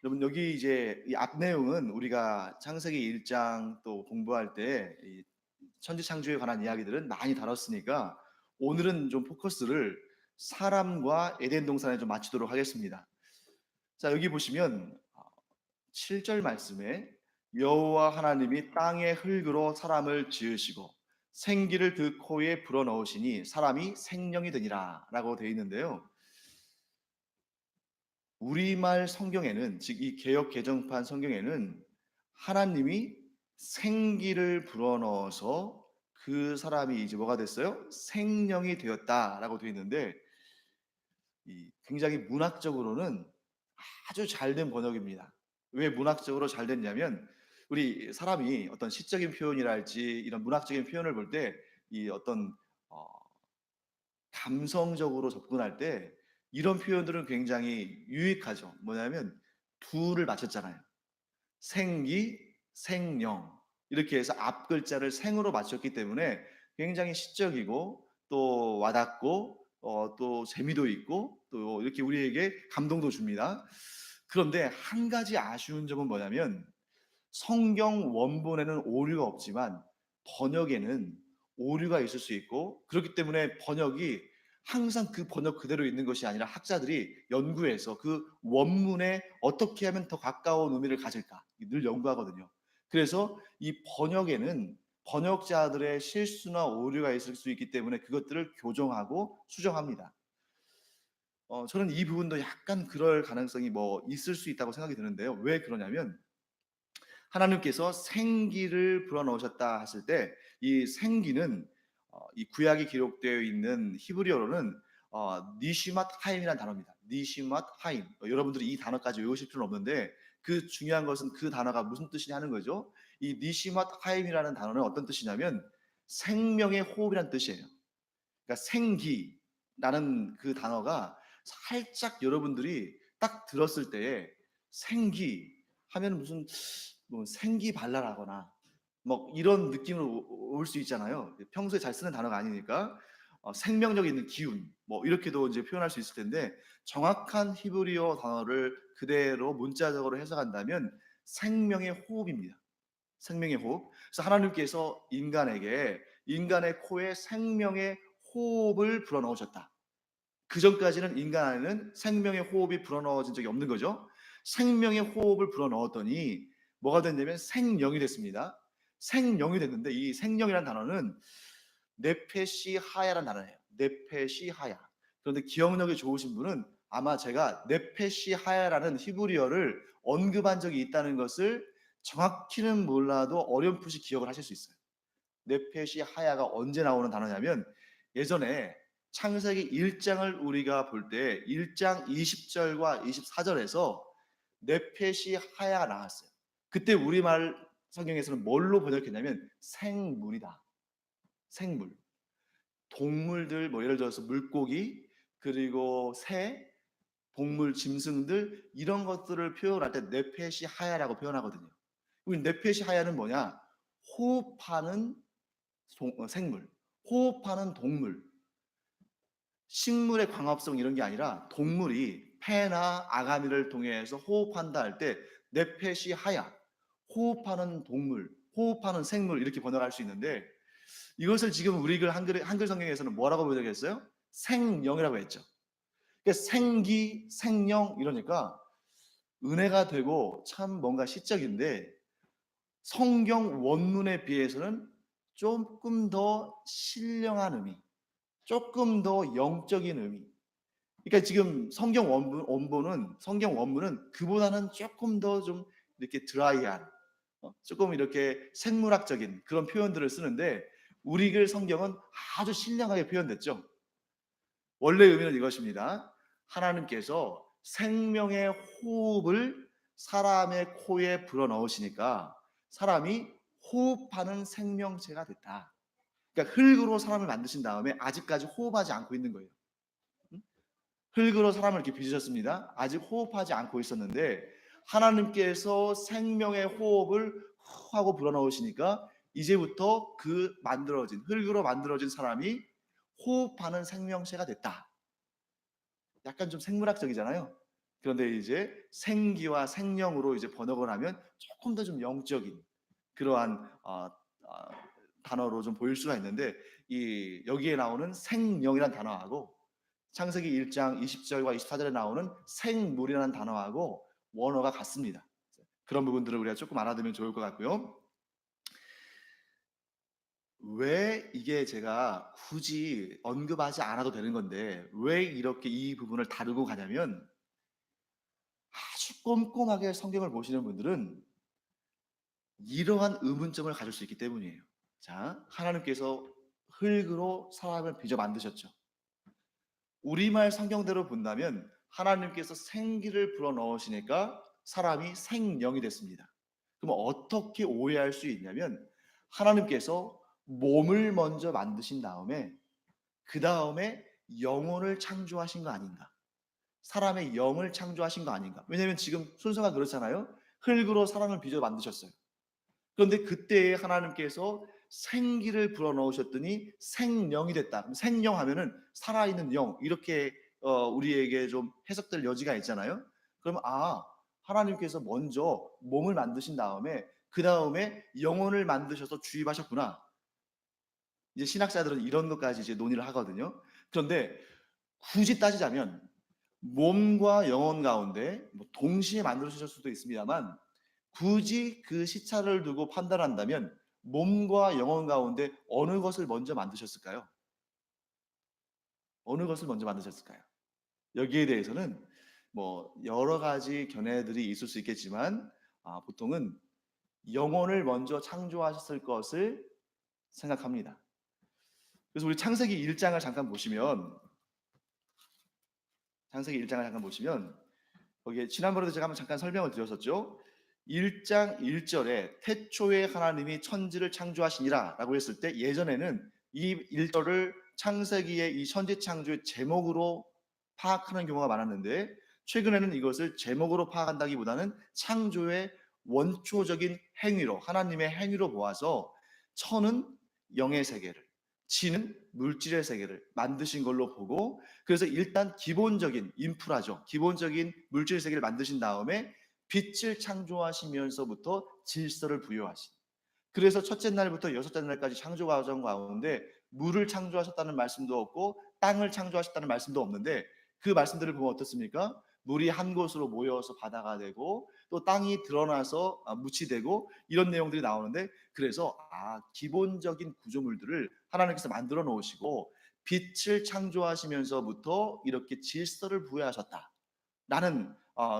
여러분 여기 이제 이 앞 내용은 우리가 창세기 1장 또 공부할 때 이 천지 창조에 관한 이야기들은 많이 다뤘으니까 오늘은 좀 포커스를 사람과 에덴 동산에 좀 맞추도록 하겠습니다. 자, 여기 보시면 7절 말씀에 여호와 하나님이 땅의 흙으로 사람을 지으시고 생기를 그 코에 불어넣으시니 사람이 생명이 되니라라고 되어 있는데요. 우리말 성경에는, 즉 이 개역 개정판 성경에는 하나님이 생기를 불어넣어서 그 사람이 이제 뭐가 됐어요? 생명이 되었다라고 되어 있는데, 굉장히 문학적으로는 아주 잘된 번역입니다. 왜 문학적으로 잘 됐냐면, 우리 사람이 어떤 시적인 표현이랄지 이런 문학적인 표현을 볼 때 이 어떤 어, 감성적으로 접근할 때 이런 표현들은 굉장히 유익하죠. 뭐냐면 둘을 맞췄잖아요. 생기, 생령 이렇게 해서 앞 글자를 생으로 맞췄기 때문에 굉장히 시적이고 또 와닿고 또 재미도 있고 또 이렇게 우리에게 감동도 줍니다. 그런데 한 가지 아쉬운 점은 뭐냐면 성경 원본에는 오류가 없지만 번역에는 오류가 있을 수 있고, 그렇기 때문에 번역이 항상 그 번역 그대로 있는 것이 아니라 학자들이 연구해서 그 원문에 어떻게 하면 더 가까운 의미를 가질까 늘 연구하거든요. 그래서 이 번역에는 번역자들의 실수나 오류가 있을 수 있기 때문에 그것들을 교정하고 수정합니다. 저는 이 부분도 약간 그럴 가능성이 뭐 있을 수 있다고 생각이 드는데요. 왜 그러냐면 하나님께서 생기를 불어넣으셨다 했을 때 이 생기는 이 구약이 기록되어 있는 히브리어로는 니시맛 하임이라는 단어입니다. 니시맛 하임. 여러분들이 이 단어까지 외우실 필요는 없는데 그 중요한 것은 그 단어가 무슨 뜻이냐 하는 거죠. 이 니시맛 하임이라는 단어는 어떤 뜻이냐면 생명의 호흡이라는 뜻이에요. 그러니까 생기라는 그 단어가 살짝 여러분들이 딱 들었을 때에 생기 하면 무슨 뭐 생기 발랄하거나 뭐 이런 느낌으로 올 수 있잖아요. 평소에 잘 쓰는 단어가 아니니까 생명력 있는 기운 뭐 이렇게도 이제 표현할 수 있을 텐데, 정확한 히브리어 단어를 그대로 문자적으로 해석한다면 생명의 호흡입니다. 생명의 호흡. 그래서 하나님께서 인간의 코에 생명의 호흡을 불어넣으셨다. 그 전까지는 인간 안에는 생명의 호흡이 불어넣어진 적이 없는 거죠. 생명의 호흡을 불어넣었더니 뭐가 됐냐면 생령이 됐습니다. 생령이 됐는데 이 생령이라는 단어는 네페시 하야라는 단어예요. 네페시 하야. 그런데 기억력이 좋으신 분은 아마 제가 네페시 하야라는 히브리어를 언급한 적이 있다는 것을 정확히는 몰라도 어렴풋이 기억을 하실 수 있어요. 네페시 하야가 언제 나오는 단어냐면 예전에 창세기 1장을 우리가 볼 때 1장 20절과 24절에서 네페시 하야가 나왔어요. 그때 우리말 성경에서는 뭘로 번역했냐면 생물이다. 생물. 동물들 뭐 예를 들어서 물고기 그리고 새, 동물, 짐승들 이런 것들을 표현할 때 네페시 하야라고 표현하거든요. 우리 네페시 하야는 뭐냐? 호흡하는 생물, 호흡하는 동물, 식물의 광합성 이런 게 아니라 동물이 폐나 아가미를 통해서 호흡한다 할 때 네페시 하야, 호흡하는 동물, 호흡하는 생물 이렇게 번역할 수 있는데, 이것을 지금 우리 한글 성경에서는 뭐라고 번역했어요? 생령이라고 했죠. 그러니까 생기, 생령 이러니까 은혜가 되고 참 뭔가 시적인데 성경 원문에 비해서는 조금 더 신령한 의미, 조금 더 영적인 의미. 그러니까 지금 성경 원문은 그보다는 조금 더 좀 이렇게 드라이한, 조금 이렇게 생물학적인 그런 표현들을 쓰는데 우리 글 성경은 아주 신령하게 표현됐죠. 원래 의미는 이것입니다. 하나님께서 생명의 호흡을 사람의 코에 불어넣으시니까 사람이 호흡하는 생명체가 됐다. 그러니까 흙으로 사람을 만드신 다음에 아직까지 호흡하지 않고 있는 거예요. 흙으로 사람을 이렇게 빚으셨습니다. 아직 호흡하지 않고 있었는데 하나님께서 생명의 호흡을 후 하고 불어넣으시니까 이제부터 그 만들어진 흙으로 만들어진 사람이 호흡하는 생명체가 됐다. 약간 좀 생물학적이잖아요. 그런데 이제 생기와 생명으로 이제 번역을 하면 조금 더 좀 영적인 그러한 단어로 좀 보일 수가 있는데, 이 여기에 나오는 생명이라는 단어하고 창세기 1장 20절과 24절에 나오는 생물이라는 단어하고 원어가 같습니다. 그런 부분들을 우리가 조금 알아두면 좋을 것 같고요. 왜 이게 제가 굳이 언급하지 않아도 되는 건데 왜 이렇게 이 부분을 다루고 가냐면, 아주 꼼꼼하게 성경을 보시는 분들은 이러한 의문점을 가질 수 있기 때문이에요. 자, 하나님께서 흙으로 사람을 빚어 만드셨죠. 우리말 성경대로 본다면 하나님께서 생기를 불어넣으시니까 사람이 생명이 됐습니다. 그럼 어떻게 오해할 수 있냐면, 하나님께서 몸을 먼저 만드신 다음에 그 다음에 영혼을 창조하신 거 아닌가? 사람의 영을 창조하신 거 아닌가? 왜냐하면 지금 순서가 그렇잖아요. 흙으로 사람을 빚어 만드셨어요. 그런데 그때에 하나님께서 생기를 불어넣으셨더니 생명이 됐다. 생명하면은 살아있는 영, 이렇게 우리에게 좀 해석될 여지가 있잖아요. 그러면 하나님께서 먼저 몸을 만드신 다음에 그 다음에 영혼을 만드셔서 주입하셨구나. 이제 신학자들은 이런 것까지 이제 논의를 하거든요. 그런데 굳이 따지자면 몸과 영혼 가운데 뭐 동시에 만들어주실 수도 있습니다만, 굳이 그 시차를 두고 판단한다면 몸과 영혼 가운데 어느 것을 먼저 만드셨을까요? 어느 것을 먼저 만드셨을까요? 여기에 대해서는 뭐 여러 가지 견해들이 있을 수 있겠지만, 보통은 영혼을 먼저 창조하셨을 것을 생각합니다. 그래서 우리 창세기 1장을 잠깐 보시면, 거기에 지난번에도 제가 한번 잠깐 설명을 드렸었죠. 1장 1절에 태초에 하나님이 천지를 창조하시니라 라고 했을 때, 예전에는 이 1절을 창세기의 이 천지 창조의 제목으로 파악하는 경우가 많았는데, 최근에는 이것을 제목으로 파악한다기보다는 창조의 원초적인 행위로, 하나님의 행위로 보아서 천은 영의 세계를, 지는 물질의 세계를 만드신 걸로 보고, 그래서 일단 기본적인 인프라죠. 기본적인 물질 세계를 만드신 다음에 빛을 창조하시면서부터 질서를 부여하신. 그래서 첫째 날부터 여섯째 날까지 창조 과정 가운데 물을 창조하셨다는 말씀도 없고 땅을 창조하셨다는 말씀도 없는데, 그 말씀들을 보면 어떻습니까? 물이 한 곳으로 모여서 바다가 되고 또 땅이 드러나서 묻이 되고 이런 내용들이 나오는데, 그래서 기본적인 구조물들을 하나님께서 만들어 놓으시고 빛을 창조하시면서부터 이렇게 질서를 부여하셨다라는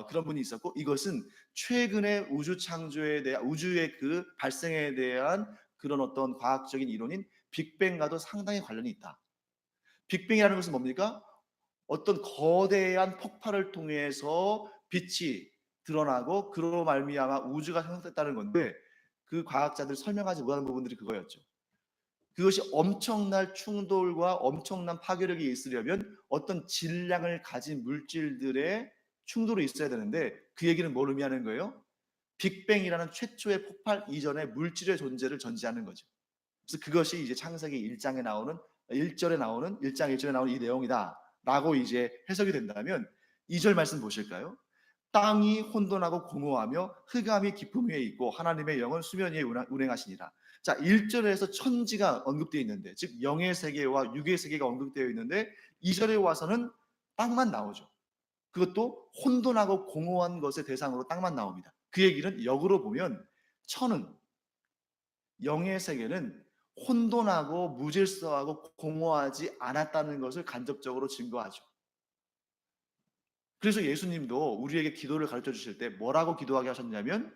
그런 분이 있었고, 이것은 최근의 우주 창조에 대한, 우주의 그 발생에 대한 그런 어떤 과학적인 이론인 빅뱅과도 상당히 관련이 있다. 빅뱅이라는 것은 뭡니까? 어떤 거대한 폭발을 통해서 빛이 드러나고 그로 말미암아 우주가 형성됐다는 건데, 그 과학자들 설명하지 못하는 부분들이 그거였죠. 그것이 엄청난 충돌과 엄청난 파괴력이 있으려면 어떤 질량을 가진 물질들의 충돌이 있어야 되는데, 그 얘기는 뭘 의미하는 거예요? 빅뱅이라는 최초의 폭발 이전의 물질의 존재를 전제하는 거죠. 그래서 그것이 이제 창세기 1장에 나오는 1절에 나오는 1장 1절에 나오는 이 내용이다라고 이제 해석이 된다면, 2절 말씀 보실까요? 땅이 혼돈하고 공허하며 흑암이 깊음 위에 있고 하나님의 영은 수면 위에 운행하시니라. 자, 1절에서 천지가 언급되어 있는데, 즉 영의 세계와 육의 세계가 언급되어 있는데 2절에 와서는 땅만 나오죠. 그것도 혼돈하고 공허한 것의 대상으로 땅만 나옵니다. 그 얘기는 역으로 보면 천은, 영의 세계는 혼돈하고 무질서하고 공허하지 않았다는 것을 간접적으로 증거하죠. 그래서 예수님도 우리에게 기도를 가르쳐 주실 때 뭐라고 기도하게 하셨냐면,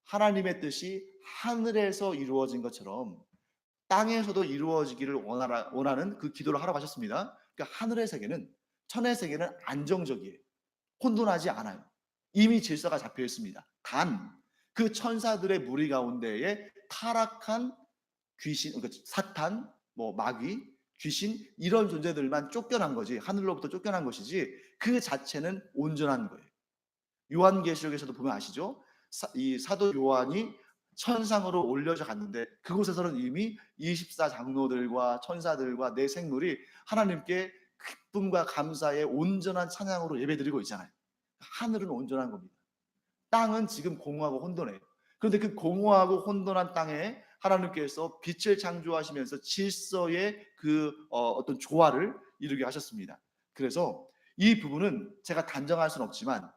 하나님의 뜻이 하늘에서 이루어진 것처럼 땅에서도 이루어지기를 원하는 그 기도를 하라고 하셨습니다. 그러니까 하늘의 세계는, 천의 세계는 안정적이에요. 혼돈하지 않아요. 이미 질서가 잡혀 있습니다. 단 그 천사들의 무리 가운데에 타락한 귀신, 그러니까 사탄, 뭐 마귀, 귀신, 이런 존재들만 쫓겨난 거지, 하늘로부터 쫓겨난 것이지 그 자체는 온전한 거예요. 요한계시록에서도 보면 아시죠? 이 사도 요한이 천상으로 올려져 갔는데 그곳에서는 이미 24장로들과 천사들과 내 생물이 하나님께 기쁨과 감사의 온전한 찬양으로 예배드리고 있잖아요. 하늘은 온전한 겁니다. 땅은 지금 공허하고 혼돈해요. 그런데 그 공허하고 혼돈한 땅에 하나님께서 빛을 창조하시면서 질서의 그 어떤 조화를 이루게 하셨습니다. 그래서 이 부분은 제가 단정할 수는 없지만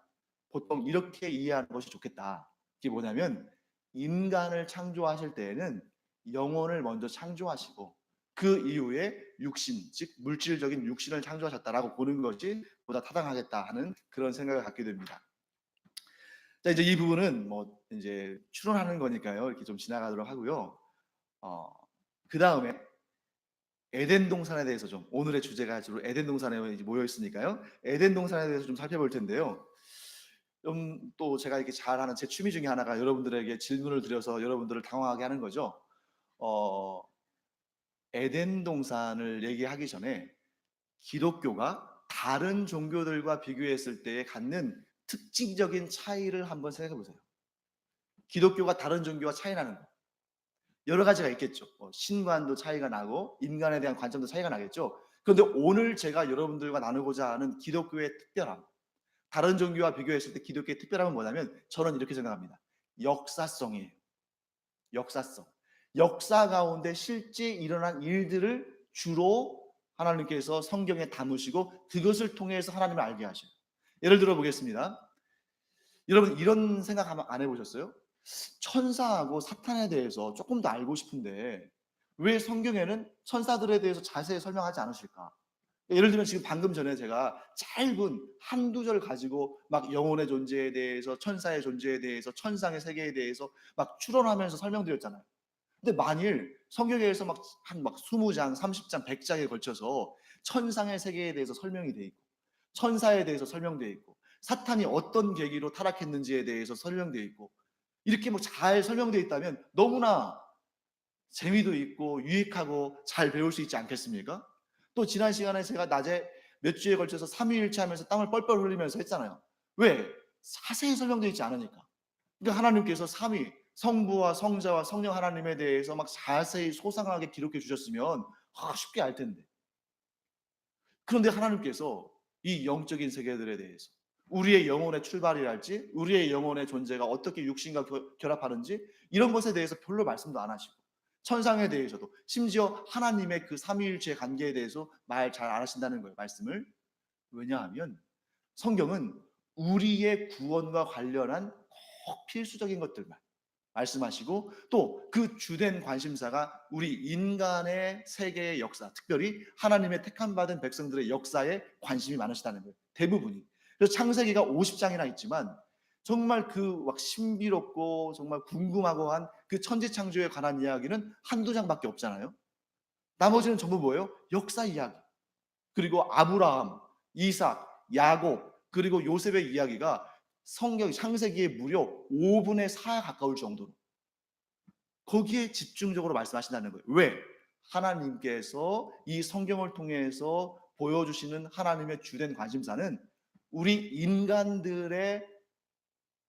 보통 이렇게 이해하는 것이 좋겠다. 이게 뭐냐면 인간을 창조하실 때에는 영혼을 먼저 창조하시고 그 이후에 육신, 즉 물질적인 육신을 창조하셨다라고 보는 것이 보다 타당하겠다 하는 그런 생각을 갖게 됩니다. 자, 이제 이 부분은 뭐 이제 추론하는 거니까요. 이렇게 좀 지나가도록 하고요. 어, 그 다음에 에덴 동산에 대해서 좀 오늘의 주제가 주로 에덴 동산에 모여 있으니까요. 에덴 동산에 대해서 좀 살펴볼 텐데요. 좀 또 제가 이렇게 잘하는 제 취미 중에 하나가 여러분들에게 질문을 드려서 여러분들을 당황하게 하는 거죠. 어, 에덴 동산을 얘기하기 전에 기독교가 다른 종교들과 비교했을 때에 갖는 특징적인 차이를 한번 생각해 보세요. 기독교가 다른 종교와 차이 나는 거. 여러 가지가 있겠죠. 신관도 차이가 나고 인간에 대한 관점도 차이가 나겠죠. 그런데 오늘 제가 여러분들과 나누고자 하는 기독교의 특별함, 다른 종교와 비교했을 때 기독교의 특별함은 뭐냐면 저는 이렇게 생각합니다. 역사성이에요. 역사성. 역사 가운데 실제 일어난 일들을 주로 하나님께서 성경에 담으시고 그것을 통해서 하나님을 알게 하셔요. 예를 들어 보겠습니다. 여러분 이런 생각 안 해보셨어요? 천사하고 사탄에 대해서 조금 더 알고 싶은데 왜 성경에는 천사들에 대해서 자세히 설명하지 않으실까? 예를 들면 지금 방금 전에 제가 짧은 한두 절 가지고 막 영혼의 존재에 대해서 천사의 존재에 대해서 천상의 세계에 대해서 막 추론하면서 설명드렸잖아요. 근데 만일 성경에서 막 20장, 30장, 100장에 걸쳐서 천상의 세계에 대해서 설명이 돼 있고 천사에 대해서 설명되어 있고 사탄이 어떤 계기로 타락했는지에 대해서 설명되어 있고 이렇게 뭐 잘 설명되어 있다면 너무나 재미도 있고 유익하고 잘 배울 수 있지 않겠습니까? 또 지난 시간에 제가 낮에 몇 주에 걸쳐서 삼위일체 하면서 땀을 뻘뻘 흘리면서 했잖아요. 왜? 자세히 설명되어 있지 않으니까. 그러니까 하나님께서 삼위 성부와 성자와 성령 하나님에 대해서 막 자세히 소상하게 기록해 주셨으면 쉽게 알 텐데. 그런데 하나님께서 이 영적인 세계들에 대해서 우리의 영혼의 출발이랄지 우리의 영혼의 존재가 어떻게 육신과 결합하는지 이런 것에 대해서 별로 말씀도 안 하시고 천상에 대해서도 심지어 하나님의 그 삼위일체 관계에 대해서 말 잘 안 하신다는 거예요. 말씀을. 왜냐하면 성경은 우리의 구원과 관련한 꼭 필수적인 것들만 말씀하시고 또 그 주된 관심사가 우리 인간의 세계의 역사, 특별히 하나님의 택함 받은 백성들의 역사에 관심이 많으시다는 거예요. 대부분이. 그래서 창세기가 50장이나 있지만 정말 그 막 신비롭고 정말 궁금하고 한 그 천지 창조에 관한 이야기는 한두 장밖에 없잖아요. 나머지는 전부 뭐예요? 역사 이야기. 그리고 아브라함, 이삭, 야곱, 그리고 요셉의 이야기가 성경 창세기에 무려 5분의 4에 가까울 정도로 거기에 집중적으로 말씀하신다는 거예요. 왜? 하나님께서 이 성경을 통해서 보여주시는 하나님의 주된 관심사는 우리 인간들의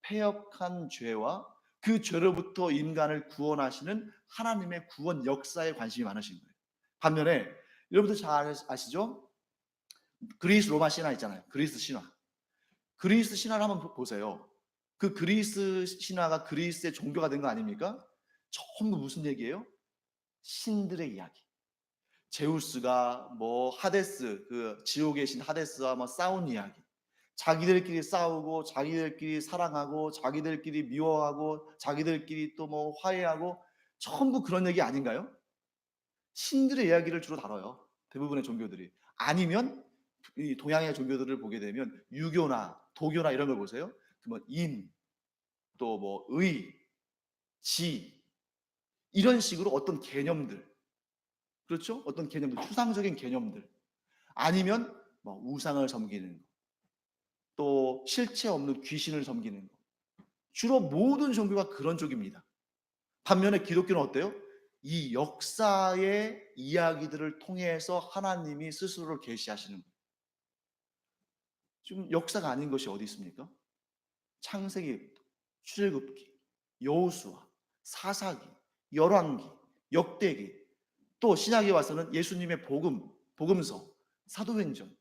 패역한 죄와 그 죄로부터 인간을 구원하시는 하나님의 구원 역사에 관심이 많으신 거예요. 반면에 여러분들 잘 아시죠? 그리스 로마 신화 있잖아요. 그리스 신화. 그리스 신화를 한번 보세요. 그 그리스 신화가 그리스의 종교가 된 거 아닙니까? 전부 무슨 얘기예요? 신들의 이야기. 제우스가 뭐 하데스 그 지옥의 신 하데스와 뭐 싸운 이야기. 자기들끼리 싸우고 자기들끼리 사랑하고 자기들끼리 미워하고 자기들끼리 또 뭐 화해하고 전부 그런 얘기 아닌가요? 신들의 이야기를 주로 다뤄요. 대부분의 종교들이. 아니면 이 동양의 종교들을 보게 되면 유교나 도교나 이런 걸 보세요. 그러면 인, 또 뭐 의, 지 이런 식으로 어떤 개념들, 그렇죠? 어떤 개념들, 추상적인 개념들, 아니면 뭐 우상을 섬기는 거, 또 실체 없는 귀신을 섬기는 거. 주로 모든 종교가 그런 쪽입니다. 반면에 기독교는 어때요? 이 역사의 이야기들을 통해서 하나님이 스스로를 계시하시는 거예요. 지금 역사가 아닌 것이 어디 있습니까? 창세기, 출애굽기, 여호수아, 사사기, 열왕기, 역대기, 또 신약에 와서는 예수님의 복음서, 사도행전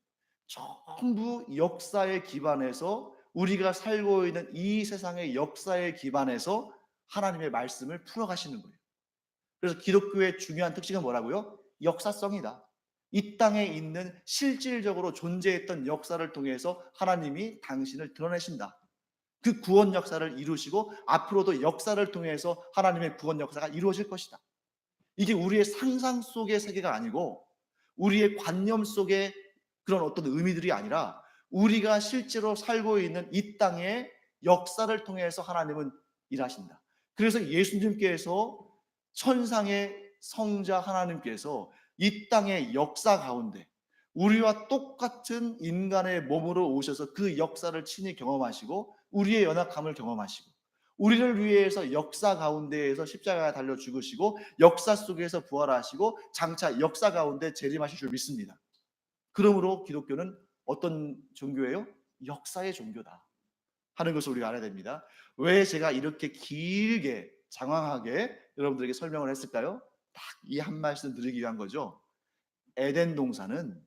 전부 역사에 기반해서 우리가 살고 있는 이 세상의 역사에 기반해서 하나님의 말씀을 풀어가시는 거예요. 그래서 기독교의 중요한 특징은 뭐라고요? 역사성이다. 이 땅에 있는 실질적으로 존재했던 역사를 통해서 하나님이 당신을 드러내신다. 그 구원 역사를 이루시고 앞으로도 역사를 통해서 하나님의 구원 역사가 이루어질 것이다. 이게 우리의 상상 속의 세계가 아니고 우리의 관념 속의 그런 어떤 의미들이 아니라 우리가 실제로 살고 있는 이 땅의 역사를 통해서 하나님은 일하신다. 그래서 예수님께서 천상의 성자 하나님께서 이 땅의 역사 가운데 우리와 똑같은 인간의 몸으로 오셔서 그 역사를 친히 경험하시고 우리의 연약함을 경험하시고 우리를 위해서 역사 가운데에서 십자가에 달려 죽으시고 역사 속에서 부활하시고 장차 역사 가운데 재림하실 줄 믿습니다. 그러므로 기독교는 어떤 종교예요? 역사의 종교다 하는 것을 우리가 알아야 됩니다. 왜 제가 이렇게 길게 장황하게 여러분들에게 설명을 했을까요? 딱 이 한 말씀 드리기 위한 거죠. 에덴 동산은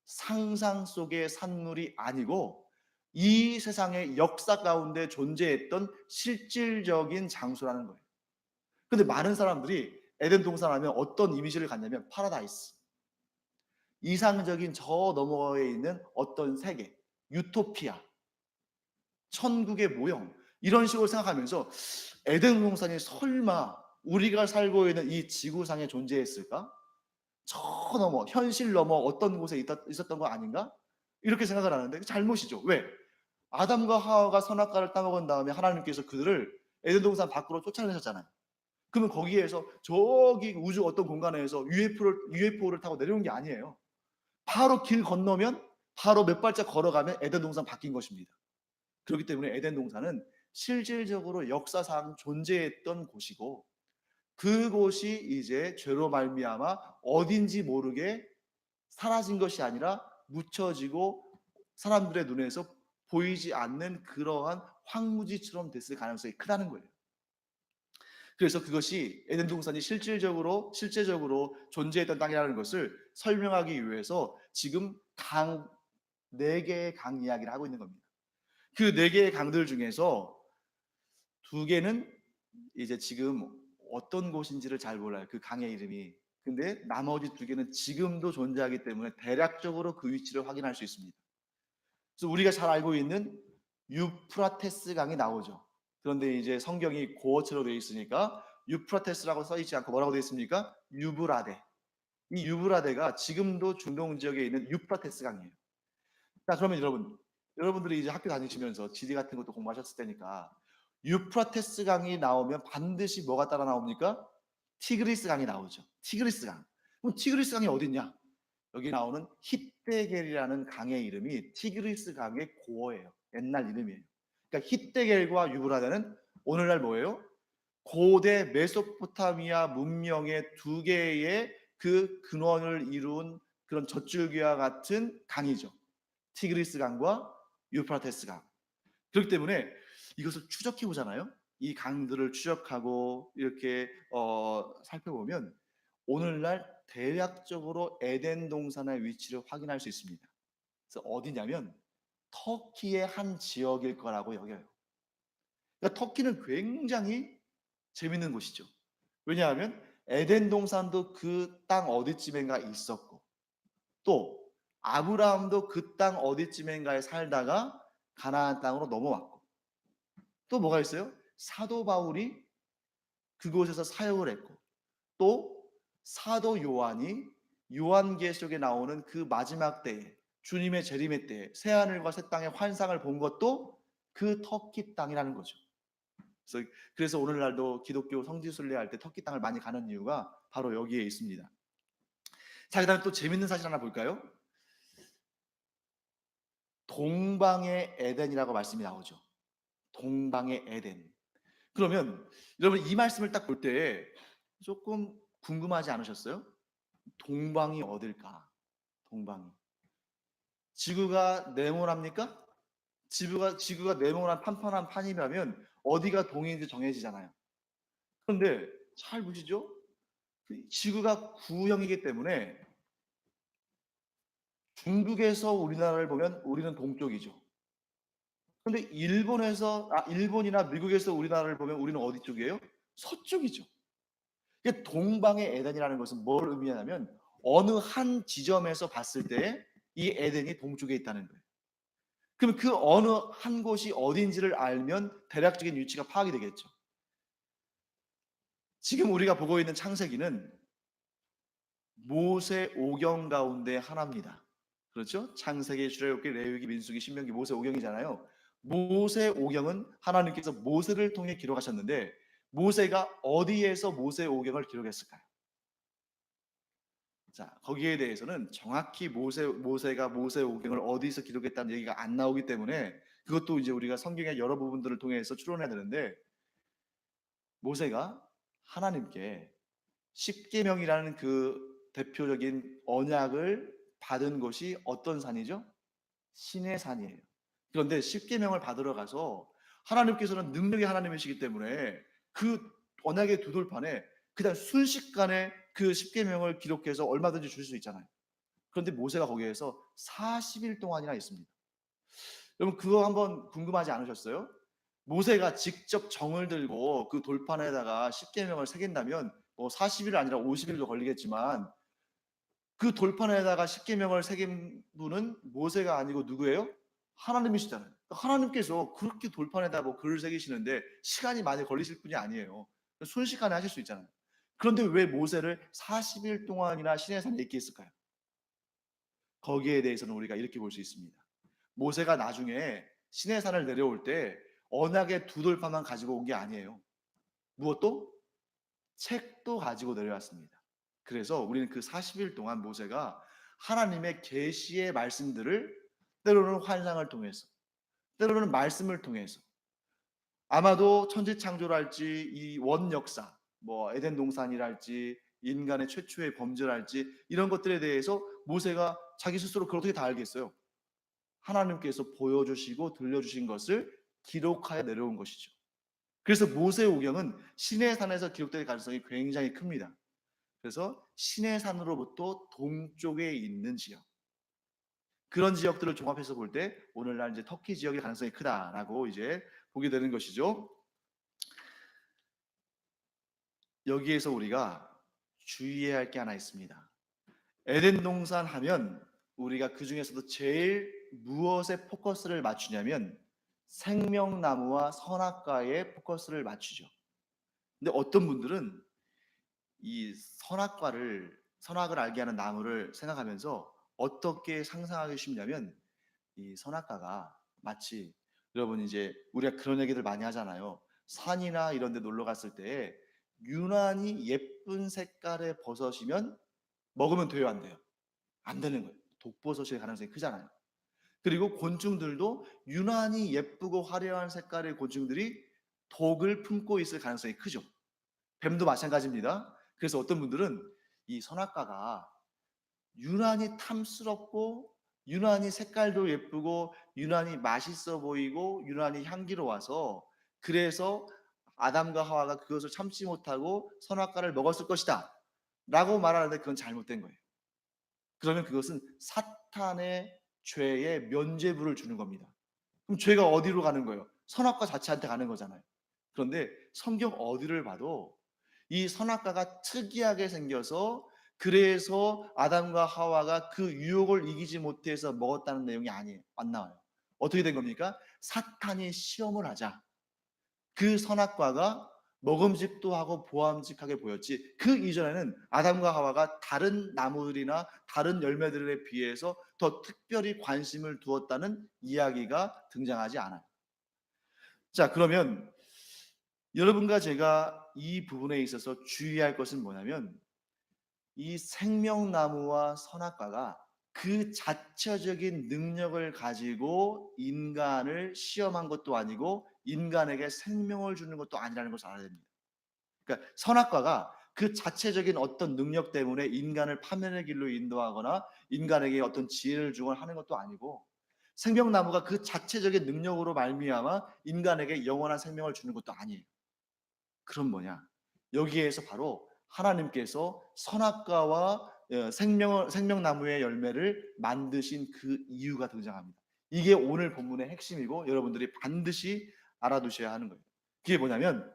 상상 속의 산물이 아니고 이 세상의 역사 가운데 존재했던 실질적인 장소라는 거예요. 근데 많은 사람들이 에덴 동산 하면 어떤 이미지를 갖냐면 파라다이스, 이상적인 저 너머에 있는 어떤 세계, 유토피아, 천국의 모형 이런 식으로 생각하면서 에덴 동산이 설마 우리가 살고 있는 이 지구상에 존재했을까? 저 너머 현실 넘어 어떤 곳에 있었던 거 아닌가? 이렇게 생각을 하는데 잘못이죠. 왜? 아담과 하와가 선악과를 따먹은 다음에 하나님께서 그들을 에덴 동산 밖으로 쫓아내셨잖아요. 그러면 거기에서 저기 우주 어떤 공간에서 UFO를 타고 내려온 게 아니에요. 바로 길 건너면 바로 몇 발짝 걸어가면 에덴 동산 바뀐 것입니다. 그렇기 때문에 에덴 동산은 실질적으로 역사상 존재했던 곳이고 그곳이 이제 죄로 말미암아 어딘지 모르게 사라진 것이 아니라 묻혀지고 사람들의 눈에서 보이지 않는 그러한 황무지처럼 됐을 가능성이 크다는 거예요. 그래서 그것이 에덴 동산이 실제적으로 존재했던 땅이라는 것을 설명하기 위해서 지금 강 4개의 강 이야기를 하고 있는 겁니다. 그 4개의 강들 중에서 2개는 이제 지금 어떤 곳인지를 잘 몰라요. 그 강의 이름이. 근데 나머지 2개는 지금도 존재하기 때문에 대략적으로 그 위치를 확인할 수 있습니다. 그래서 우리가 잘 알고 있는 유프라테스 강이 나오죠. 그런데 이제 성경이 고어체로 되어 있으니까 유프라테스라고 써 있지 않고 뭐라고 되어 있습니까? 유브라데. 이 유브라데가 지금도 중동 지역에 있는 유프라테스 강이에요. 자, 그러면 여러분들이 이제 학교 다니시면서 지리 같은 것도 공부하셨을 테니까 유프라테스 강이 나오면 반드시 뭐가 따라 나옵니까? 티그리스 강이 나오죠. 티그리스 강. 그럼 티그리스 강이 어디 있냐? 여기 나오는 히데겔이라는 강의 이름이 티그리스 강의 고어예요. 옛날 이름이에요. 그러니까 히데겔과 유브라데는 오늘날 뭐예요? 고대 메소포타미아 문명의 2개의 그 근원을 이룬 그런 젖줄기와 같은 강이죠. 티그리스 강과 유프라테스 강. 그렇기 때문에 이것을 추적해 보잖아요. 이 강들을 추적하고 이렇게 살펴보면 오늘날 대략적으로 에덴 동산의 위치를 확인할 수 있습니다. 그래서 어디냐면 터키의 한 지역일 거라고 여겨요. 그러니까 터키는 굉장히 재밌는 곳이죠. 왜냐하면 에덴 동산도 그 땅 어디쯤인가 있었고 또 아브라함도 그 땅 어디쯤인가에 살다가 가나안 땅으로 넘어왔고 또 뭐가 있어요? 사도 바울이 그곳에서 사역을 했고 또 사도 요한이 요한계시록에 나오는 그 마지막 때에 주님의 재림의 때에 새하늘과 새 땅의 환상을 본 것도 그 터키 땅이라는 거죠. 그래서 오늘날도 기독교 성지순례 할 때 터키 땅을 많이 가는 이유가 바로 여기에 있습니다. 자, 그다음에 또 재밌는 사실 하나 볼까요? 동방의 에덴이라고 말씀이 나오죠. 동방의 에덴. 그러면 여러분 이 말씀을 딱 볼 때 조금 궁금하지 않으셨어요? 동방이 어딜까? 동방이. 지구가 네모납니까? 지구가 네모난 판판한 판이라면 어디가 동인지 정해지잖아요. 그런데 잘 보시죠? 지구가 구형이기 때문에 중국에서 우리나라를 보면 우리는 동쪽이죠. 근데 일본이나 미국에서 우리나라를 보면 우리는 어디 쪽이에요? 서쪽이죠. 이게 동방의 에덴이라는 것은 뭘 의미하냐면 어느 한 지점에서 봤을 때 이 에덴이 동쪽에 있다는 거예요. 그럼 그 어느 한 곳이 어딘지를 알면 대략적인 위치가 파악이 되겠죠. 지금 우리가 보고 있는 창세기는 모세 오경 가운데 하나입니다. 그렇죠? 창세기, 출애굽기, 레위기, 민수기, 신명기, 모세 오경이잖아요. 모세 오경은 하나님께서 모세를 통해 기록하셨는데 모세가 어디에서 모세 오경을 기록했을까요? 자, 거기에 대해서는 정확히 모세가 모세 오경을 어디서 기록했다는 얘기가 안 나오기 때문에 그것도 이제 우리가 성경의 여러 부분들을 통해서 추론해야 되는데 모세가 하나님께 십계명이라는 그 대표적인 언약을 받은 곳이 어떤 산이죠? 시내 산이에요. 그런데 십계명을 받으러 가서 하나님께서는 능력의 하나님이시기 때문에 그 언약의 두 돌판에 그냥 순식간에 그 십계명을 기록해서 얼마든지 줄 수 있잖아요. 그런데 모세가 거기에서 40일 동안이나 있습니다. 여러분 그거 한번 궁금하지 않으셨어요? 모세가 직접 정을 들고 그 돌판에다가 십계명을 새긴다면 뭐 40일 아니라 50일도 걸리겠지만 그 돌판에다가 십계명을 새긴 분은 모세가 아니고 누구예요? 하나님이시잖아요. 하나님께서 그렇게 돌판에다 뭐 글을 새기시는데 시간이 많이 걸리실 분이 아니에요. 순식간에 하실 수 있잖아요. 그런데 왜 모세를 40일 동안이나 시내산에 있게 했을까요? 거기에 대해서는 우리가 이렇게 볼 수 있습니다. 모세가 나중에 시내산을 내려올 때 언약의 두 돌판만 가지고 온 게 아니에요. 무엇도? 책도 가지고 내려왔습니다. 그래서 우리는 그 40일 동안 모세가 하나님의 계시의 말씀들을 때로는 환상을 통해서 때로는 말씀을 통해서 아마도 천지창조랄지 이 원역사 뭐 에덴 동산이랄지 인간의 최초의 범죄랄지 이런 것들에 대해서 모세가 자기 스스로 그걸 어떻게 다 알겠어요? 하나님께서 보여주시고 들려주신 것을 기록하여 내려온 것이죠. 그래서 모세오경은 시내산에서 기록될 가능성이 굉장히 큽니다. 그래서 시내산으로부터 동쪽에 있는 지역, 그런 지역들을 종합해서 볼 때 오늘날 이제 터키 지역의 가능성이 크다라고 이제 보게 되는 것이죠. 여기에서 우리가 주의해야 할 게 하나 있습니다. 에덴 동산 하면 우리가 그 중에서도 제일 무엇에 포커스를 맞추냐면 생명나무와 선악과에 포커스를 맞추죠. 근데 어떤 분들은 이 선악을 알게 하는 나무를 생각하면서 어떻게 상상하기 쉽냐면 이 선악과가 마치 여러분 이제 우리가 그런 얘기들 많이 하잖아요. 산이나 이런 데 놀러 갔을 때 유난히 예쁜 색깔의 버섯이면 먹으면 돼요, 안 돼요? 안 되는 거예요. 독버섯일 가능성이 크잖아요. 그리고 곤충들도 유난히 예쁘고 화려한 색깔의 곤충들이 독을 품고 있을 가능성이 크죠. 뱀도 마찬가지입니다. 그래서 어떤 분들은 이 선악과가 유난히 탐스럽고 유난히 색깔도 예쁘고 유난히 맛있어 보이고 유난히 향기로워서 그래서 아담과 하와가 그것을 참지 못하고 선악과를 먹었을 것이다 라고 말하는데 그건 잘못된 거예요. 그러면 그것은 사탄의 죄의 면죄부를 주는 겁니다. 그럼 죄가 어디로 가는 거예요? 선악과 자체한테 가는 거잖아요. 그런데 성경 어디를 봐도 이 선악과가 특이하게 생겨서 그래서 아담과 하와가 그 유혹을 이기지 못해서 먹었다는 내용이 아니에요. 안 나와요. 어떻게 된 겁니까? 사탄이 시험을 하자. 그 선악과가 먹음직도 하고 보암직하게 보였지 그 이전에는 아담과 하와가 다른 나무들이나 다른 열매들에 비해서 더 특별히 관심을 두었다는 이야기가 등장하지 않아요. 자, 그러면 여러분과 제가 이 부분에 있어서 주의할 것은 뭐냐면 이 생명나무와 선악과가 그 자체적인 능력을 가지고 인간을 시험한 것도 아니고 인간에게 생명을 주는 것도 아니라는 것을 알아야 됩니다. 그러니까 선악과가 그 자체적인 어떤 능력 때문에 인간을 파멸의 길로 인도하거나 인간에게 어떤 지혜를 주거나 하는 것도 아니고 생명나무가 그 자체적인 능력으로 말미암아 인간에게 영원한 생명을 주는 것도 아니에요. 그럼 뭐냐? 여기에서 바로 하나님께서 선악과와 생명나무의 열매를 만드신 그 이유가 등장합니다. 이게 오늘 본문의 핵심이고 여러분들이 반드시 알아두셔야 하는 거예요. 그게 뭐냐면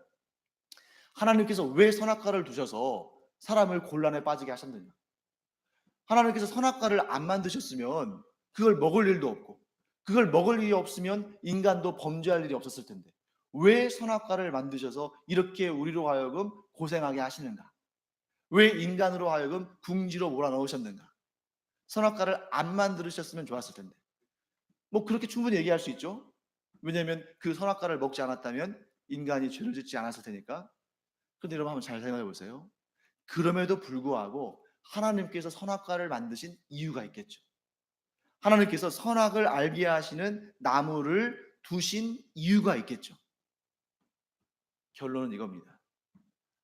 하나님께서 왜 선악과를 두셔서 사람을 곤란에 빠지게 하셨느냐. 하나님께서 선악과를 안 만드셨으면 그걸 먹을 일도 없고, 그걸 먹을 일이 없으면 인간도 범죄할 일이 없었을 텐데 왜 선악과를 만드셔서 이렇게 우리로 하여금 고생하게 하시는가? 왜 인간으로 하여금 궁지로 몰아넣으셨는가? 선악과를 안 만들으셨으면 좋았을 텐데. 뭐 그렇게 충분히 얘기할 수 있죠. 왜냐하면 그 선악과를 먹지 않았다면 인간이 죄를 짓지 않았을 테니까. 그런데 여러분 한번 잘 생각해 보세요. 그럼에도 불구하고 하나님께서 선악과를 만드신 이유가 있겠죠. 하나님께서 선악을 알게 하시는 나무를 두신 이유가 있겠죠. 결론은 이겁니다.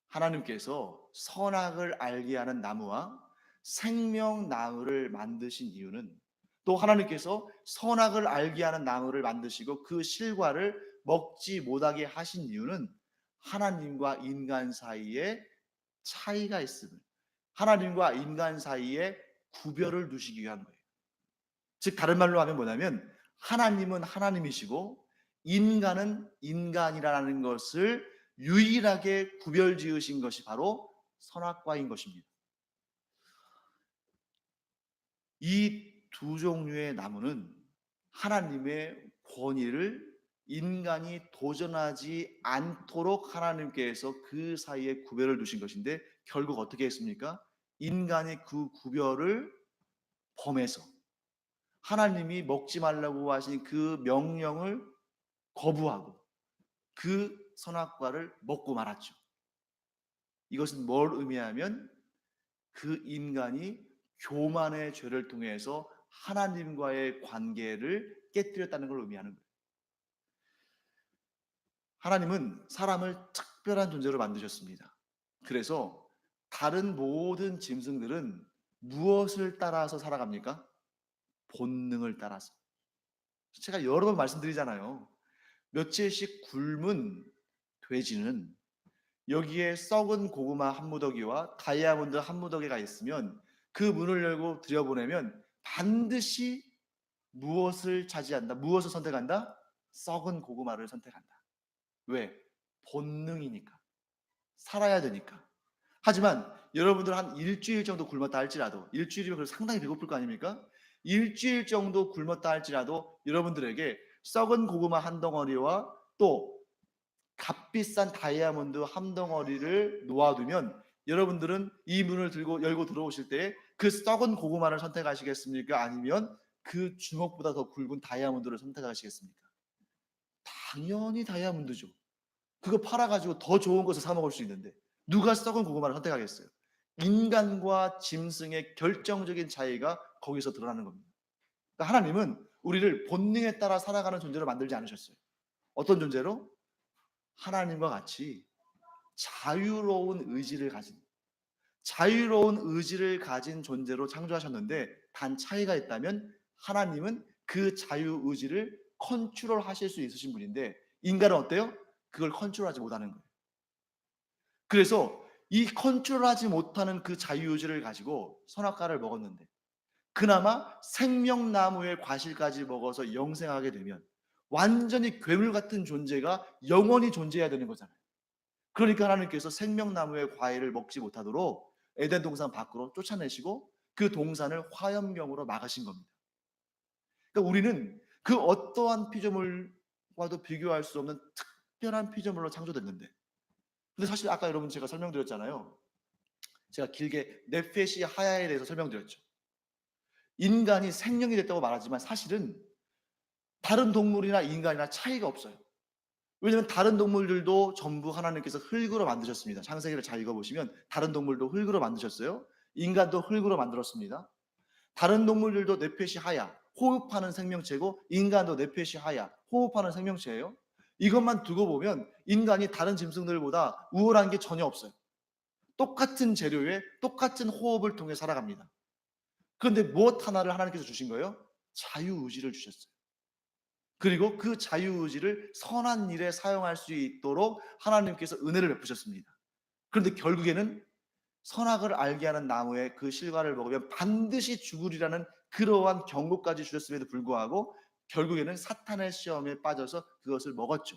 하나님께서 선악을 알게 하는 나무와 생명나무를 만드신 이유는, 또 하나님께서 선악을 알게 하는 나무를 만드시고 그 실과를 먹지 못하게 하신 이유는 하나님과 인간 사이에 차이가 있음을, 하나님과 인간 사이에 구별을 두시기 위한 거예요. 즉 다른 말로 하면 뭐냐면 하나님은 하나님이시고 인간은 인간이라는 것을 유일하게 구별 지으신 것이 바로 선악과인 것입니다. 이 두 종류의 나무는 하나님의 권위를 인간이 도전하지 않도록 하나님께서 그 사이에 구별을 두신 것인데 결국 어떻게 했습니까? 인간이 그 구별을 범해서 하나님이 먹지 말라고 하신 그 명령을 거부하고 그 선악과를 먹고 말았죠. 이것은 뭘 의미하면 그 인간이 교만의 죄를 통해서 하나님과의 관계를 깨뜨렸다는 걸 의미하는 거예요. 하나님은 사람을 특별한 존재로 만드셨습니다. 그래서 다른 모든 짐승들은 무엇을 따라서 살아갑니까? 본능을 따라서. 제가 여러 번 말씀드리잖아요. 며칠씩 굶은 돼지는 여기에 썩은 고구마 한 무더기와 다이아몬드 한 무더기가 있으면 그 문을 열고 들여보내면 반드시 무엇을 차지한다? 무엇을 선택한다? 썩은 고구마를 선택한다. 왜? 본능이니까. 살아야 되니까. 하지만 여러분들 한 일주일 정도 굶었다 할지라도, 일주일이면 그래도 상당히 배고플 거 아닙니까? 일주일 정도 굶었다 할지라도 여러분들에게 썩은 고구마 한 덩어리와 또 값비싼 다이아몬드 한 덩어리를 놓아두면 여러분들은 이 문을 들고 열고 들어오실 때 그 썩은 고구마를 선택하시겠습니까? 아니면 그 주먹보다 더 굵은 다이아몬드를 선택하시겠습니까? 당연히 다이아몬드죠. 그거 팔아가지고 더 좋은 것을 사 먹을 수 있는데 누가 썩은 고구마를 선택하겠어요? 인간과 짐승의 결정적인 차이가 거기서 드러나는 겁니다. 그러니까 하나님은 우리를 본능에 따라 살아가는 존재로 만들지 않으셨어요. 어떤 존재로? 하나님과 같이 자유로운 의지를 가진, 자유로운 의지를 가진 존재로 창조하셨는데 단 차이가 있다면 하나님은 그 자유 의지를 컨트롤 하실 수 있으신 분인데 인간은 어때요? 그걸 컨트롤하지 못하는 거예요. 그래서 이 컨트롤하지 못하는 그 자유 의지를 가지고 선악과를 먹었는데 그나마 생명나무의 과실까지 먹어서 영생하게 되면 완전히 괴물 같은 존재가 영원히 존재해야 되는 거잖아요. 그러니까 하나님께서 생명나무의 과일을 먹지 못하도록 에덴 동산 밖으로 쫓아내시고 그 동산을 화염병으로 막으신 겁니다. 그러니까 우리는 그 어떠한 피조물과도 비교할 수 없는 특별한 피조물로 창조됐는데, 근데 사실 아까 여러분 제가 설명드렸잖아요. 제가 길게 네페시 하야에 대해서 설명드렸죠. 인간이 생명이 됐다고 말하지만 사실은 다른 동물이나 인간이나 차이가 없어요. 왜냐하면 다른 동물들도 전부 하나님께서 흙으로 만드셨습니다. 창세기를 잘 읽어보시면 다른 동물도 흙으로 만드셨어요. 인간도 흙으로 만들었습니다. 다른 동물들도 네페시 하야, 호흡하는 생명체고 인간도 네페시 하야, 호흡하는 생명체예요. 이것만 두고 보면 인간이 다른 짐승들보다 우월한 게 전혀 없어요. 똑같은 재료에 똑같은 호흡을 통해 살아갑니다. 그런데 무엇 하나를 하나님께서 주신 거예요? 자유의지를 주셨어요. 그리고 그 자유의지를 선한 일에 사용할 수 있도록 하나님께서 은혜를 베푸셨습니다. 그런데 결국에는 선악을 알게 하는 나무의 그 실과를 먹으면 반드시 죽으리라는 그러한 경고까지 주셨음에도 불구하고 결국에는 사탄의 시험에 빠져서 그것을 먹었죠.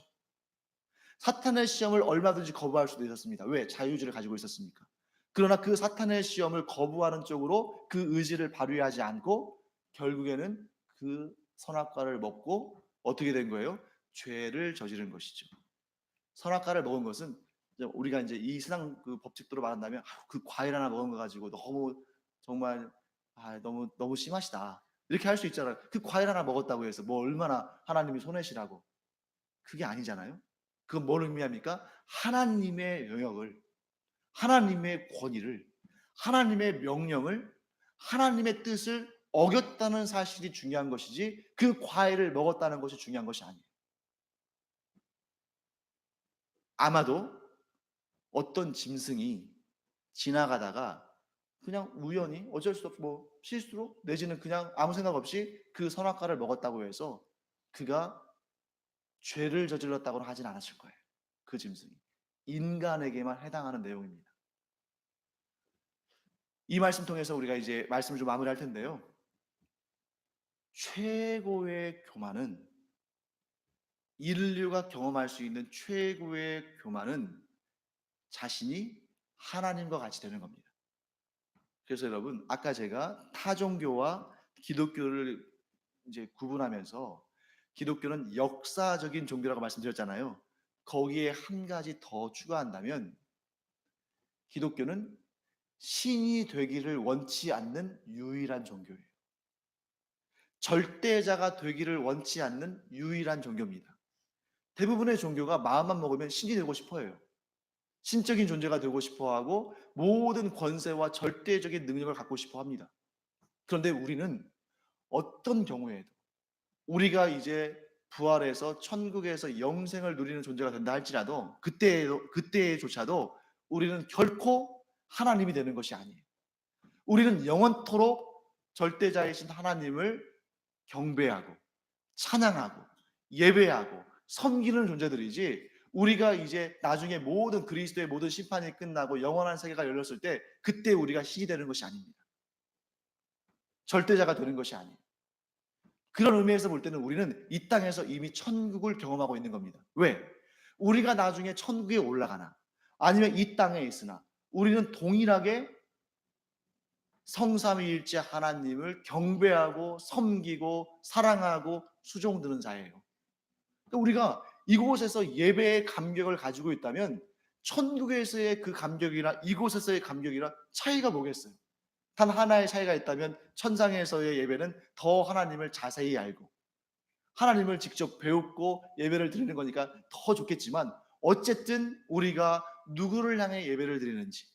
사탄의 시험을 얼마든지 거부할 수도 있었습니다. 왜? 자유의지를 가지고 있었으니까. 그러나 그 사탄의 시험을 거부하는 쪽으로 그 의지를 발휘하지 않고 결국에는 그 선악과를 먹고 어떻게 된 거예요? 죄를 저지른 것이죠. 선악과를 먹은 것은 우리가 이제 이 세상 그 법칙대로 말한다면 그 과일 하나 먹은 거 가지고 너무 정말 너무 너무 심하시다 이렇게 할 수 있잖아요. 그 과일 하나 먹었다고 해서 뭐 얼마나 하나님이 손해시라고. 그게 아니잖아요. 그건 뭘 의미합니까? 하나님의 영역을, 하나님의 권위를, 하나님의 명령을, 하나님의 뜻을 어겼다는 사실이 중요한 것이지 그 과일을 먹었다는 것이 중요한 것이 아니에요. 아마도 어떤 짐승이 지나가다가 그냥 우연히 어쩔 수 없이 뭐 실수로 내지는 그냥 아무 생각 없이 그 선악과를 먹었다고 해서 그가 죄를 저질렀다고는 하진 않았을 거예요. 그 짐승이. 인간에게만 해당하는 내용입니다. 이 말씀 통해서 우리가 이제 말씀을 좀 마무리할 텐데요. 최고의 교만은 인류가 경험할 수 있는 최고의 교만은 자신이 하나님과 같이 되는 겁니다. 그래서 여러분 아까 제가 타종교와 기독교를 이제 구분하면서 기독교는 역사적인 종교라고 말씀드렸잖아요. 거기에 한 가지 더 추가한다면 기독교는 신이 되기를 원치 않는 유일한 종교예요. 절대자가 되기를 원치 않는 유일한 종교입니다. 대부분의 종교가 마음만 먹으면 신이 되고 싶어 해요. 신적인 존재가 되고 싶어 하고 모든 권세와 절대적인 능력을 갖고 싶어 합니다. 그런데 우리는 어떤 경우에도 우리가 이제 부활해서 천국에서 영생을 누리는 존재가 된다 할지라도 그때조차도 우리는 결코 하나님이 되는 것이 아니에요. 우리는 영원토록 절대자이신 하나님을 경배하고 찬양하고 예배하고 섬기는 존재들이지 우리가 이제 나중에 모든 그리스도의 모든 심판이 끝나고 영원한 세계가 열렸을 때 그때 우리가 신이 되는 것이 아닙니다. 절대자가 되는 것이 아니에요. 그런 의미에서 볼 때는 우리는 이 땅에서 이미 천국을 경험하고 있는 겁니다. 왜? 우리가 나중에 천국에 올라가나 아니면 이 땅에 있으나 우리는 동일하게 성삼위일체 하나님을 경배하고 섬기고 사랑하고 수종드는 자예요. 그러니까 우리가 이곳에서 예배의 감격을 가지고 있다면 천국에서의 그 감격이나 이곳에서의 감격이나 차이가 뭐겠어요? 단 하나의 차이가 있다면 천상에서의 예배는 더 하나님을 자세히 알고 하나님을 직접 배우고 예배를 드리는 거니까 더 좋겠지만 어쨌든 우리가 누구를 향해 예배를 드리는지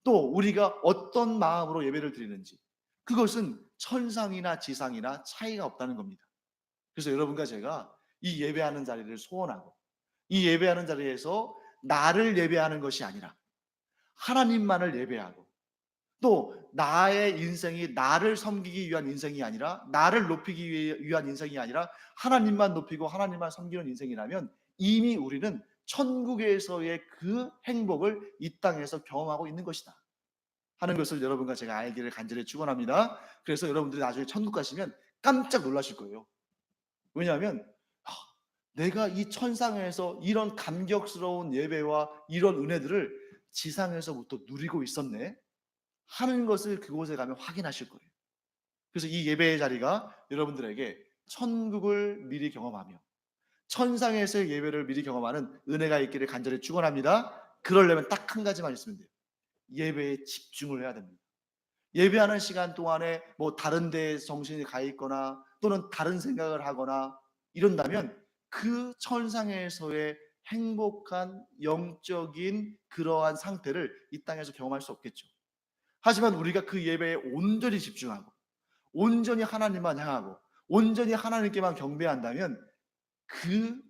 또 우리가 어떤 마음으로 예배를 드리는지 그것은 천상이나 지상이나 차이가 없다는 겁니다. 그래서 여러분과 제가 이 예배하는 자리를 소원하고 이 예배하는 자리에서 나를 예배하는 것이 아니라 하나님만을 예배하고 또 나의 인생이 나를 섬기기 위한 인생이 아니라 나를 높이기 위한 인생이 아니라 하나님만 높이고 하나님만 섬기는 인생이라면 이미 우리는 천국에서의 그 행복을 이 땅에서 경험하고 있는 것이다 하는 것을 여러분과 제가 알기를 간절히 축원합니다. 그래서 여러분들이 나중에 천국 가시면 깜짝 놀라실 거예요. 왜냐하면 내가 이 천상에서 이런 감격스러운 예배와 이런 은혜들을 지상에서부터 누리고 있었네 하는 것을 그곳에 가면 확인하실 거예요. 그래서 이 예배의 자리가 여러분들에게 천국을 미리 경험하며 천상에서의 예배를 미리 경험하는 은혜가 있기를 간절히 축원합니다. 그러려면 딱 한 가지만 있으면 돼요. 예배에 집중을 해야 됩니다. 예배하는 시간 동안에 뭐 다른 데에 정신이 가 있거나 또는 다른 생각을 하거나 이런다면 그 천상에서의 행복한 영적인 그러한 상태를 이 땅에서 경험할 수 없겠죠. 하지만 우리가 그 예배에 온전히 집중하고 온전히 하나님만 향하고 온전히 하나님께만 경배한다면 그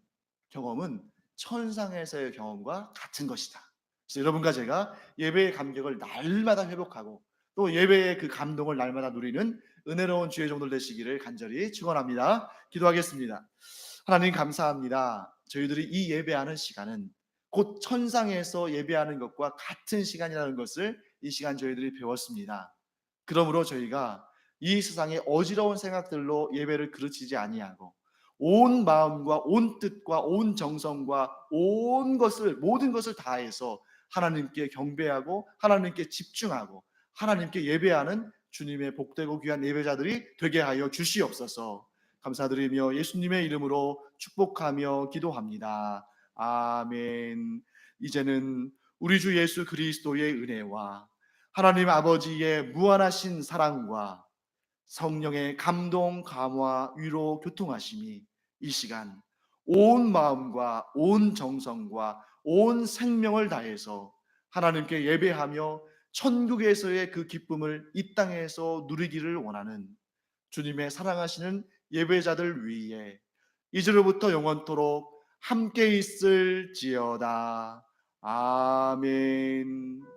경험은 천상에서의 경험과 같은 것이다. 그래서 여러분과 제가 예배의 감격을 날마다 회복하고 또 예배의 그 감동을 날마다 누리는 은혜로운 주의 종들 되시기를 간절히 축원합니다. 기도하겠습니다. 하나님 감사합니다. 저희들이 이 예배하는 시간은 곧 천상에서 예배하는 것과 같은 시간이라는 것을 이 시간 저희들이 배웠습니다. 그러므로 저희가 이 세상의 어지러운 생각들로 예배를 그르치지 아니하고 온 마음과 온 뜻과 온 정성과 온 것을 모든 것을 다해서 하나님께 경배하고 하나님께 집중하고 하나님께 예배하는 주님의 복되고 귀한 예배자들이 되게 하여 주시옵소서. 감사드리며 예수님의 이름으로 축복하며 기도합니다. 아멘. 이제는 우리 주 예수 그리스도의 은혜와 하나님 아버지의 무한하신 사랑과 성령의 감동, 감화, 위로, 교통하심이 이 시간 온 마음과 온 정성과 온 생명을 다해서 하나님께 예배하며 천국에서의 그 기쁨을 이 땅에서 누리기를 원하는 주님의 사랑하시는 예배자들 위에 이제로부터 영원토록 함께 있을지어다. 아멘.